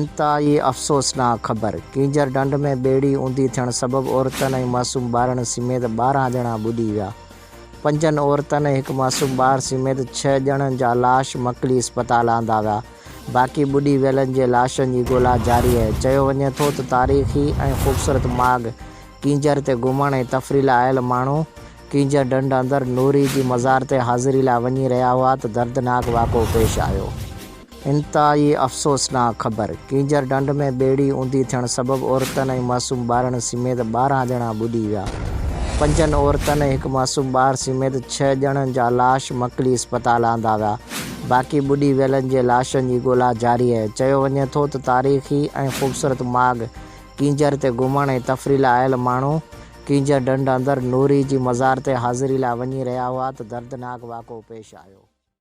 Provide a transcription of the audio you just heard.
इंतहाई अफ़सोसनाक ख़बर। कींजर ढंढ में ॿेड़ी ऊंधी थियण सबबि औरतनि ऐं मासूम ॿारनि समेत 12 ॼणा ॿुॾी विया। 5 औरतनि ऐं 1 मासूम ॿार समेत 6 ॼणनि जा लाश मकली इस्पताल आंदा विया। बाक़ी ॿुॾी वियलनि जे लाशनि जी ॻोल्हा जारी आहे। चयो वञे थो त तारीख़ी ऐं ख़ूबसूरत माॻ कींजर ते घुमण ऐं तफ़रीह लाइ आयल माण्हू कींजर ढंढ अंदरि नूरी जी मज़ार ते हाज़िरी लाइ वञी रहिया हुआ त दर्दनाक वाक़िओ पेश आयो। इंतहाई अफ़सोसनाक ख़बर। कींजर ढंढ में ॿेड़ी ऊंधी थियण सबबि औरतनि ऐं मासूम ॿारनि समेत 12 ॼणा ॿुॾी विया। 5 औरतनि ऐं 1 मासूम ॿार समेत 6 ॼणनि जा लाश मकली इस्पताल आंदा विया। बाक़ी ॿुॾी वियलनि जे लाशनि जी ॻोल्हा जारी आहे। चयो वञे थो त तारीख़ी ऐं ख़ूबसूरत माॻ कींजर ते घुमण ऐं तफ़रीह लाइ आयल माण्हू कींजर ढंढ अंदरि नूरी जी मज़ार ते हाज़िरी लाइ वञी रहिया हुआ त दर्दनाक वाक़िओ पेश आयो।